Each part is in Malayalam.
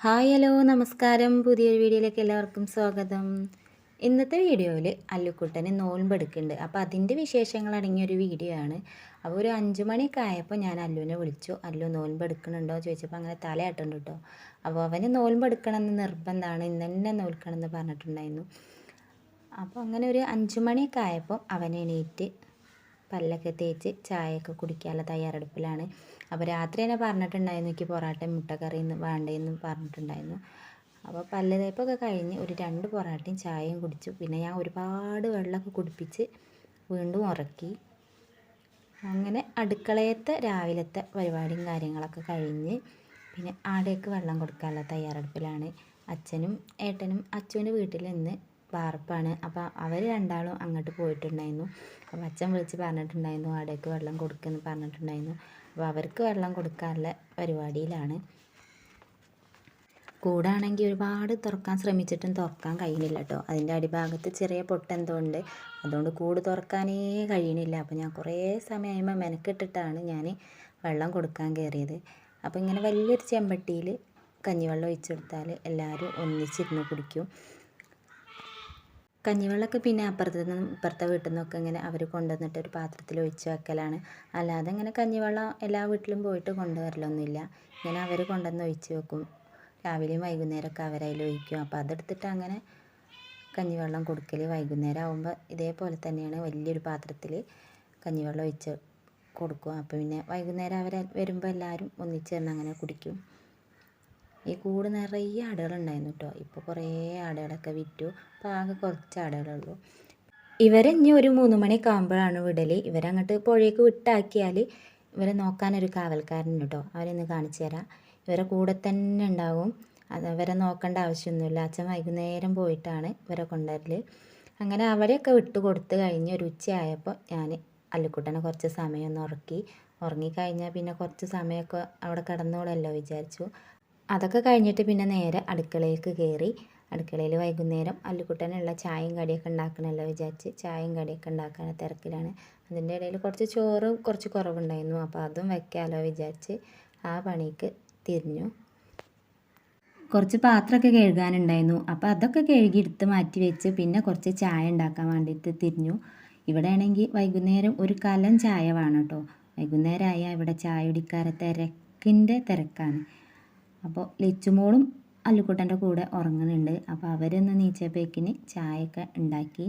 ഹായ് ഹലോ നമസ്കാരം. പുതിയൊരു വീഡിയോയിലേക്ക് എല്ലാവർക്കും സ്വാഗതം. ഇന്നത്തെ വീഡിയോയിൽ അല്ലുക്കുട്ടന് നോൽമ്പെടുക്കുന്നുണ്ട്. അപ്പോൾ അതിൻ്റെ വിശേഷങ്ങൾ അടങ്ങിയൊരു വീഡിയോ ആണ്. അപ്പോൾ ഒരു 5 മണിയൊക്കെ ആയപ്പോൾ ഞാൻ അല്ലുവിനെ വിളിച്ചു. അല്ലു നോൽമ്പെടുക്കണുണ്ടോ ചോദിച്ചപ്പോൾ അങ്ങനെ തലയാട്ടുണ്ട് കേട്ടോ. അപ്പോൾ അവന് നോൽമ്പെടുക്കണമെന്ന് നിർബന്ധമാണ്, ഇന്ന് തന്നെ നോൽക്കണമെന്ന് പറഞ്ഞിട്ടുണ്ടായിരുന്നു. അപ്പോൾ അങ്ങനെ ഒരു 5 മണിയൊക്കെ ആയപ്പോൾ അവൻ എണീറ്റ് പല്ലൊക്കെ തേച്ച് ചായയൊക്കെ കുടിക്കാനുള്ള തയ്യാറെടുപ്പിലാണ്. അപ്പോൾ രാത്രി തന്നെ പറഞ്ഞിട്ടുണ്ടായിരുന്നു എനിക്ക് പൊറാട്ടയും മുട്ടക്കറിയും വേണ്ടതെന്ന് പറഞ്ഞിട്ടുണ്ടായിരുന്നു. അപ്പോൾ പല്ല് തേപ്പൊക്കെ കഴിഞ്ഞ് ഒരു 2 പൊറാട്ടയും ചായയും കുടിച്ചു. പിന്നെ ഞാൻ ഒരുപാട് വെള്ളമൊക്കെ കുടിപ്പിച്ച് വീണ്ടും ഉറക്കി. അങ്ങനെ അടുക്കളയത്തെ രാവിലത്തെ പരിപാടിയും കാര്യങ്ങളൊക്കെ കഴിഞ്ഞ് പിന്നെ ആടേക്ക് വെള്ളം കൊടുക്കാനുള്ള തയ്യാറെടുപ്പിലാണ്. അച്ഛനും ഏട്ടനും അച്ഛൻ്റെ വീട്ടിൽ നിന്ന് വാർപ്പാണ്. അപ്പോൾ അവർ രണ്ടാളും അങ്ങോട്ട് പോയിട്ടുണ്ടായിരുന്നു. അപ്പോൾ അച്ഛൻ വിളിച്ച് പറഞ്ഞിട്ടുണ്ടായിരുന്നു ആടേക്ക് വെള്ളം കൊടുക്കുമെന്ന് പറഞ്ഞിട്ടുണ്ടായിരുന്നു. അപ്പോൾ അവർക്ക് വെള്ളം കൊടുക്കാനുള്ള പരിപാടിയിലാണ്. കൂടാണെങ്കിൽ ഒരുപാട് തുറക്കാൻ ശ്രമിച്ചിട്ടും തുറക്കാൻ കഴിയുന്നില്ല കേട്ടോ. അതിൻ്റെ അടിഭാഗത്ത് ചെറിയ പൊട്ടെന്തോ ഉണ്ട്, അതുകൊണ്ട് കൂട് തുറക്കാനേ കഴിയണില്ല. അപ്പോൾ ഞാൻ കുറേ സമയം മെനക്കെട്ടിട്ടാണ് ഞാൻ വെള്ളം കൊടുക്കാൻ കയറിയത്. അപ്പോൾ ഇങ്ങനെ വലിയൊരു ചെമ്പട്ടിയിൽ കഞ്ഞിവെള്ളം ഒഴിച്ചെടുത്താൽ എല്ലാവരും ഒന്നിച്ചിരുന്ന് കുടിക്കും. കഞ്ഞിവെള്ളമൊക്കെ പിന്നെ അപ്പുറത്ത് നിന്നും ഇപ്പുറത്തെ വീട്ടിൽ നിന്നൊക്കെ ഇങ്ങനെ അവർ കൊണ്ടുവന്നിട്ട് ഒരു പാത്രത്തിൽ ഒഴിച്ച് വെക്കലാണ്. അല്ലാതെ ഇങ്ങനെ കഞ്ഞിവെള്ളം എല്ലാ വീട്ടിലും പോയിട്ട് കൊണ്ടുവരലൊന്നുമില്ല. ഇങ്ങനെ അവർ കൊണ്ടുവന്ന് ഒഴിച്ച് വെക്കും. രാവിലെയും വൈകുന്നേരമൊക്കെ അവരതിൽ ഒഴിക്കും. അപ്പോൾ അതെടുത്തിട്ട് അങ്ങനെ കഞ്ഞിവെള്ളം കൊടുക്കൽ. വൈകുന്നേരം ആകുമ്പോൾ ഇതേപോലെ തന്നെയാണ് വലിയൊരു പാത്രത്തിൽ കഞ്ഞിവെള്ളം ഒഴിച്ച് കൊടുക്കും. അപ്പോൾ പിന്നെ വൈകുന്നേരം അവർ വരുമ്പോൾ എല്ലാവരും ഒന്നിച്ചേർന്ന് അങ്ങനെ കുടിക്കും. ഈ കൂട് നിറയെ ആടുകളുണ്ടായിരുന്നു കേട്ടോ. ഇപ്പോൾ കുറേ ആടുകളൊക്കെ വിറ്റു. അപ്പോൾ ആകെ കുറച്ച് ആടുകളുള്ളൂ. ഇവരെ ഇനി ഒരു 3 മണിയൊക്കെ ആകുമ്പോഴാണ് വിടൽ. ഇവരങ്ങോട്ട് പുഴയ്ക്ക് വിട്ടാക്കിയാൽ ഇവരെ നോക്കാനൊരു കാവൽക്കാരനുണ്ട് കേട്ടോ. അവരൊന്ന് കാണിച്ചു തരാം. ഇവരെ കൂടെ തന്നെ ഉണ്ടാവും. അത് ഇവരെ നോക്കേണ്ട ആവശ്യമൊന്നുമില്ല. അച്ഛൻ വൈകുന്നേരം പോയിട്ടാണ് ഇവരെ കൊണ്ടുവരൽ. അങ്ങനെ അവരെയൊക്കെ വിട്ട് കൊടുത്ത് കഴിഞ്ഞ് ഒരു ഉച്ചയായപ്പോൾ ഞാൻ അല്ലുക്കുട്ടനെ കുറച്ച് സമയം ഒന്ന് ഉറങ്ങിക്കഴിഞ്ഞാൽ പിന്നെ കുറച്ച് സമയമൊക്കെ അവിടെ കിടന്നോളല്ലോ വിചാരിച്ചു. അതൊക്കെ കഴിഞ്ഞിട്ട് പിന്നെ നേരെ അടുക്കളയിലേക്ക് കയറി. അടുക്കളയിൽ വൈകുന്നേരം അല്ലുക്കുട്ടനുള്ള ചായയും കടിയൊക്കെ ഉണ്ടാക്കണമല്ലോ വിചാരിച്ച് ചായയും കടിയൊക്കെ ഉണ്ടാക്കാൻ തിരക്കിലാണ്. അതിൻ്റെ ഇടയിൽ കുറച്ച് ചോറ് കുറച്ച് കുറവുണ്ടായിരുന്നു. അപ്പോൾ അതും വെക്കാമല്ലോ വിചാരിച്ച് ആ പണിക്ക് തിരിഞ്ഞു. കുറച്ച് പാത്രമൊക്കെ കഴുകാനുണ്ടായിരുന്നു. അപ്പോൾ അതൊക്കെ കഴുകി എടുത്ത് മാറ്റി വെച്ച് പിന്നെ കുറച്ച് ചായ ഉണ്ടാക്കാൻ വേണ്ടിയിട്ട് തിരിഞ്ഞു. ഇവിടെ ആണെങ്കിൽ വൈകുന്നേരം ഒരു കലം ചായ വേണം കേട്ടോ. വൈകുന്നേരമായാൽ ഇവിടെ ചായ കുടിക്കാരെ തിരക്കാണ്. അപ്പോൾ ലച്ചുമോളും അല്ലുക്കുട്ടൻ്റെ കൂടെ ഉറങ്ങുന്നുണ്ട്. അപ്പോൾ അവരൊന്ന് നീച്ചപ്പോഴേക്കിന് ചായയൊക്കെ ഉണ്ടാക്കി.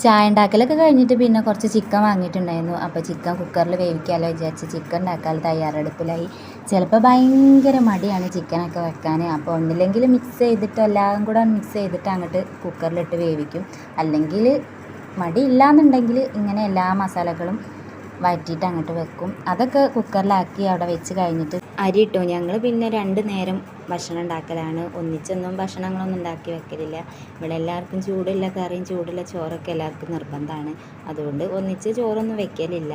ചായ ഉണ്ടാക്കലൊക്കെ കഴിഞ്ഞിട്ട് പിന്നെ കുറച്ച് ചിക്കൻ വാങ്ങിയിട്ടുണ്ടായിരുന്നു. അപ്പോൾ ചിക്കൻ കുക്കറിൽ വേവിക്കാമല്ലോ വിചാരിച്ച് ചിക്കൻ ഉണ്ടാക്കാൻ തയ്യാറെടുപ്പിലായി. ചിലപ്പോൾ ഭയങ്കര മടിയാണ് ചിക്കനൊക്കെ വെക്കാൻ. അപ്പോൾ ഒന്നില്ലെങ്കിൽ മിക്സ് ചെയ്തിട്ട് എല്ലാം കൂടെ മിക്സ് ചെയ്തിട്ട് അങ്ങോട്ട് കുക്കറിലിട്ട് വേവിക്കും. അല്ലെങ്കിൽ മടിയില്ലാന്നുണ്ടെങ്കിൽ ഇങ്ങനെ എല്ലാ മസാലകളും വഴറ്റിയിട്ട് അങ്ങോട്ട് വെക്കും. അതൊക്കെ കുക്കറിലാക്കി അവിടെ വെച്ച് കഴിഞ്ഞിട്ട് അരി ഇട്ടു. ഞങ്ങൾ പിന്നെ 2 നേരം ഭക്ഷണം ഉണ്ടാക്കലാണ്. ഒന്നിച്ചൊന്നും ഭക്ഷണങ്ങളൊന്നും ഉണ്ടാക്കി വെക്കലില്ല. ഇവിടെ എല്ലാവർക്കും ചൂടുള്ള കറിയും ചൂടുള്ള ചോറൊക്കെ എല്ലാവർക്കും നിർബന്ധമാണ്. അതുകൊണ്ട് ഒന്നിച്ച് ചോറൊന്നും വെക്കലില്ല.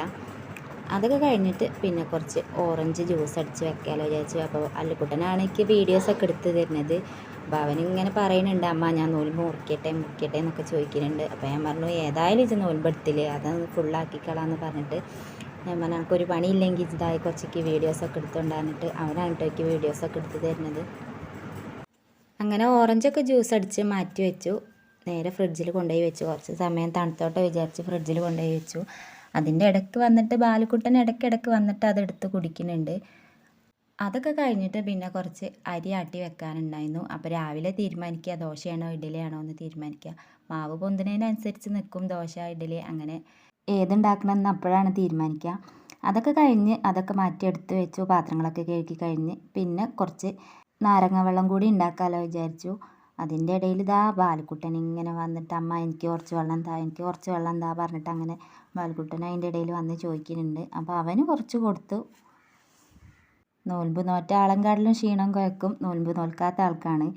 അതൊക്കെ കഴിഞ്ഞിട്ട് പിന്നെ കുറച്ച് ഓറഞ്ച് ജ്യൂസ് അടിച്ച് വെക്കാമല്ലോ വിചാരിച്ചു. അപ്പോൾ അല്ലുക്കുട്ടനാണ് എനിക്ക് വീഡിയോസൊക്കെ എടുത്ത് തരുന്നത്. അപ്പോൾ അവനിങ്ങനെ പറയുന്നുണ്ട് അമ്മ ഞാൻ നോൽമ്പ് മുറിക്കട്ടെ എന്നൊക്കെ ചോദിക്കുന്നുണ്ട്. അപ്പോൾ ഞാൻ പറഞ്ഞു ഏതായാലും ഇത് നോൽമ്പെടുത്തില്ലേ അതൊന്ന് ഫുള്ളാക്കിക്കളാന്ന് പറഞ്ഞിട്ട് ഞാൻ പറഞ്ഞു എനിക്കൊരു പണിയില്ലെങ്കിൽ ഇതായി കുറച്ചൊക്കെ വീഡിയോസൊക്കെ എടുത്തുകൊണ്ടാന്നിട്ട് അവനാണ് കേട്ടോ എനിക്ക് വീഡിയോസൊക്കെ എടുത്ത് തരുന്നത്. അങ്ങനെ ഓറഞ്ചൊക്കെ ജ്യൂസ് അടിച്ച് മാറ്റി വെച്ചു. നേരെ ഫ്രിഡ്ജിൽ കൊണ്ടുപോയി വെച്ചു. കുറച്ച് സമയം തണുത്തോട്ടെ വിചാരിച്ച് ഫ്രിഡ്ജിൽ കൊണ്ടുപോയി വെച്ചു. അതിൻ്റെ ഇടയ്ക്ക് വന്നിട്ട് ബാലുക്കുട്ടൻ ഇടയ്ക്കിടയ്ക്ക് വന്നിട്ട് അതെടുത്ത് കുടിക്കുന്നുണ്ട്. അതൊക്കെ കഴിഞ്ഞിട്ട് പിന്നെ കുറച്ച് അരി ആട്ടി വെക്കാനുണ്ടായിരുന്നു. അപ്പോൾ രാവിലെ തീരുമാനിക്കുക ദോശയാണോ ഇഡ്ഡലിയാണോ എന്ന് തീരുമാനിക്കുക. മാവ് പൊന്തുന്നതിനനുസരിച്ച് നിൽക്കും ദോശ ഇഡ്ഡലി അങ്ങനെ ഏതുണ്ടാക്കണമെന്ന് അപ്പോഴാണ് തീരുമാനിക്കുക. അതൊക്കെ കഴിഞ്ഞ് അതൊക്കെ മാറ്റി എടുത്ത് വെച്ചു. പാത്രങ്ങളൊക്കെ കഴുകി കഴിഞ്ഞ് പിന്നെ കുറച്ച് നാരങ്ങ വെള്ളം കൂടി ഉണ്ടാക്കാമല്ലോ വിചാരിച്ചു. അതിൻ്റെ ഇടയിൽ ഇതാ ബാലുക്കുട്ടൻ ഇങ്ങനെ വന്നിട്ട് അമ്മ എനിക്ക് കുറച്ച് വെള്ളം താ പറഞ്ഞിട്ട് അങ്ങനെ ബാലുക്കുട്ടൻ അതിൻ്റെ ഇടയിൽ വന്ന് ചോദിക്കുന്നുണ്ട്. അപ്പോൾ അവന് കുറച്ച് കൊടുത്തു. നോൽമ്പ് നോറ്റ ആളെക്കാട്ടിലും ക്ഷീണം കുഴക്കും നോൽമ്പ് നോൽക്കാത്ത ആൾക്കാണ്.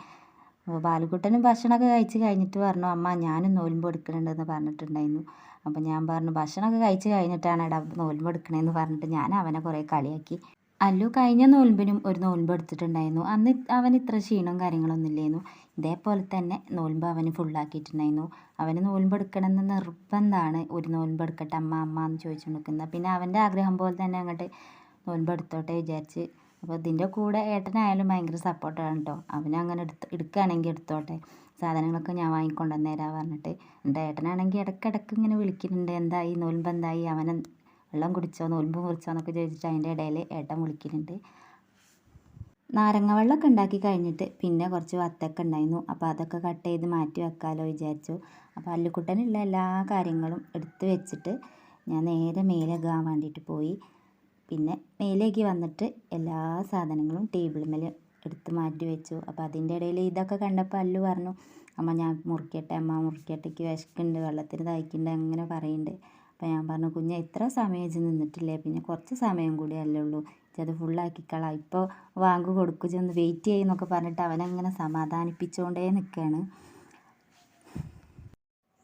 അപ്പോൾ ബാലുക്കുട്ടനും ഭക്ഷണമൊക്കെ കഴിച്ച് കഴിഞ്ഞിട്ട് പറഞ്ഞു അമ്മ ഞാനും നോൽമ്പ് എടുക്കുന്നുണ്ടെന്ന് പറഞ്ഞിട്ടുണ്ടായിരുന്നു. അപ്പോൾ ഞാൻ പറഞ്ഞു ഭക്ഷണമൊക്കെ കഴിച്ച് കഴിഞ്ഞിട്ടാണ് എടാ നോൽമ്പ് എടുക്കണതെന്ന് പറഞ്ഞിട്ട് ഞാൻ അവനെ കുറേ കളിയാക്കി. അല്ലു കഴിഞ്ഞ നോൽമ്പിനും ഒരു നോൽമ്പ് എടുത്തിട്ടുണ്ടായിരുന്നു. അന്ന് അവന് ഇത്ര ക്ഷീണവും കാര്യങ്ങളൊന്നും ഇല്ലായിരുന്നു. ഇതേപോലെ തന്നെ നോൽമ്പ് അവന് ഫുള്ളാക്കിയിട്ടുണ്ടായിരുന്നു. അവന് നോൽമ്പ് എടുക്കണമെന്ന് നിർബന്ധമാണ്. ഒരു നോൽമ്പ് എടുക്കട്ടെ അമ്മ എന്ന് ചോദിച്ചു നിൽക്കുന്നത്. പിന്നെ അവൻ്റെ ആഗ്രഹം പോലെ തന്നെ അങ്ങോട്ട് നോൽമ്പ് എടുത്തോട്ടെ വിചാരിച്ച് അപ്പോൾ ഇതിൻ്റെ കൂടെ ഏട്ടനായാലും ഭയങ്കര സപ്പോർട്ടാണ് കേട്ടോ. അവനങ്ങനെ എടുക്കുകയാണെങ്കിൽ എടുത്തോട്ടെ, സാധനങ്ങളൊക്കെ ഞാൻ വാങ്ങിക്കൊണ്ടുവന്ന് തരാം പറഞ്ഞിട്ട്. എൻ്റെ ഏട്ടനാണെങ്കിൽ ഇടയ്ക്കിടയ്ക്ക് ഇങ്ങനെ വിളിക്കുന്നുണ്ട്, എന്തായി നോൽമ്പ് എന്തായി, അവനെ വെള്ളം കുടിച്ചോ നോൽമ്പ് മുറിച്ചോ എന്നൊക്കെ ചോദിച്ചിട്ട് അതിൻ്റെ ഇടയിൽ ഏട്ടൻ വിളിക്കുന്നുണ്ട്. നാരങ്ങ വെള്ളമൊക്കെ ഉണ്ടാക്കി കഴിഞ്ഞിട്ട് പിന്നെ കുറച്ച് വത്തക്ക ഉണ്ടായിരുന്നു. അപ്പോൾ അതൊക്കെ കട്ട് ചെയ്ത് മാറ്റി വെക്കാമല്ലോ വിചാരിച്ചു. അപ്പോൾ അല്ലുക്കുട്ടനുള്ള എല്ലാ കാര്യങ്ങളും എടുത്ത് വെച്ചിട്ട് ഞാൻ നേരെ മേലെ കഴുകാൻ വേണ്ടിയിട്ട് പോയി. പിന്നെ മേലേക്ക് വന്നിട്ട് എല്ലാ സാധനങ്ങളും ടേബിൾ മേൽ എടുത്ത് മാറ്റി വെച്ചു. അപ്പോൾ അതിൻ്റെ ഇടയിൽ ഇതൊക്കെ കണ്ടപ്പോൾ അല്ലു പറഞ്ഞു, അമ്മ ഞാൻ മുറിക്കട്ടെ, അമ്മ മുറിക്കട്ടെ, എനിക്ക് വിശക്കുന്നുണ്ട്, വെള്ളത്തിന് ദാഹിക്കുന്നുണ്ട് അങ്ങനെ പറയുന്നുണ്ട്. അപ്പോൾ ഞാൻ പറഞ്ഞു, കുഞ്ഞെ ഇത്ര സമയം ഇജ്ജ് നിന്നിട്ടില്ലേ, പിന്നെ കുറച്ച് സമയം കൂടി അല്ലേ ഉള്ളൂ, അത് ഫുള്ളാക്കിക്കളാം, ഇപ്പോൾ വാങ്ങ് കൊടുക്കും, ചെന്ന് വെയിറ്റ് ചെയ്യുന്നൊക്കെ പറഞ്ഞിട്ട് അവനങ്ങനെ സമാധാനിപ്പിച്ചുകൊണ്ടേ നിൽക്കുകയാണ്.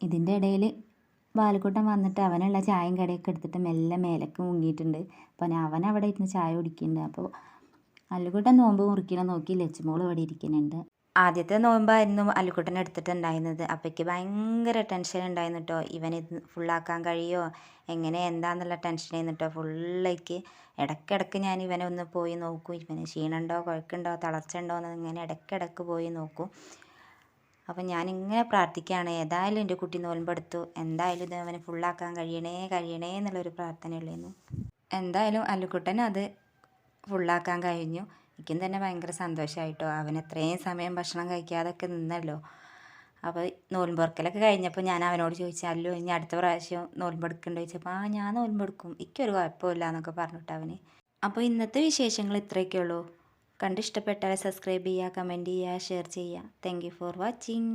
ഇതിൻ്റെ ഇടയിൽ ബാലക്കുട്ടൻ വന്നിട്ട് അവനുള്ള ചായയും കടിയൊക്കെ എടുത്തിട്ട് മെല്ലെ മേലേക്ക് മുങ്ങിയിട്ടുണ്ട്. അപ്പോൾ അവൻ അവിടെ ഇരുന്ന് ചായ കുടിക്കുന്നുണ്ട്. അപ്പോൾ അല്ലുക്കുട്ടൻ നോമ്പ് മുറിക്കണം നോക്കി ലച്ചുമോൾ ഇവിടെ ഇരിക്കുന്നുണ്ട്. ആദ്യത്തെ നോമ്പായിരുന്നു അല്ലുക്കുട്ടൻ എടുത്തിട്ടുണ്ടായിരുന്നത്. അപ്പോഴേക്ക് ഭയങ്കര ടെൻഷൻ ഉണ്ടായിരുന്നു കേട്ടോ, ഇത് ഫുള്ളാക്കാൻ കഴിയുമോ എങ്ങനെ എന്താണെന്നുള്ള ടെൻഷനായിരുന്നു കേട്ടോ ഫുള്ളേക്ക്. ഇടയ്ക്കിടയ്ക്ക് ഞാൻ ഇവനെ ഒന്ന് പോയി നോക്കും, ഇവന് ക്ഷീണമുണ്ടോ കുഴക്കുണ്ടോ തളർച്ച ഉണ്ടോ എന്ന് ഇങ്ങനെ ഇടയ്ക്കിടയ്ക്ക് പോയി നോക്കും. അപ്പം ഞാനിങ്ങനെ പ്രാർത്ഥിക്കുകയാണ്, ഏതായാലും എൻ്റെ കുട്ടി നോൽമ്പെടുത്തു, എന്തായാലും ഇത് അവന് ഫുള്ളാക്കാൻ കഴിയണേ എന്നുള്ളൊരു പ്രാർത്ഥനയുള്ളായിരുന്നു. എന്തായാലും അല്ലുക്കുട്ടൻ അത് ഫുള്ളാക്കാൻ കഴിഞ്ഞു. എനിക്കും തന്നെ ഭയങ്കര സന്തോഷമായിട്ടോ, അവൻ എത്രയും സമയം ഭക്ഷണം കഴിക്കാതൊക്കെ നിന്നല്ലോ. അപ്പോൾ നോൽമ്പെടുക്കലൊക്കെ കഴിഞ്ഞപ്പോൾ ഞാൻ അവനോട് ചോദിച്ചു, അല്ലു ഇനി അടുത്ത പ്രാവശ്യം നോൽമ്പെടുക്കണ്ടോ ചോദിച്ചപ്പോൾ ഞാൻ നോൽമ്പെടുക്കും, എനിക്കൊരു കുഴപ്പമില്ല എന്നൊക്കെ പറഞ്ഞിട്ട് അവന്. അപ്പോൾ ഇന്നത്തെ വിശേഷങ്ങൾ ഇത്രയൊക്കെ ഉള്ളൂ. കണ്ടിഷ്ടപ്പെട്ടാൽ സബ്സ്ക്രൈബ് ചെയ്യുക, കമൻറ്റ് ചെയ്യുക, ഷെയർ ചെയ്യുക. Thank you for watching.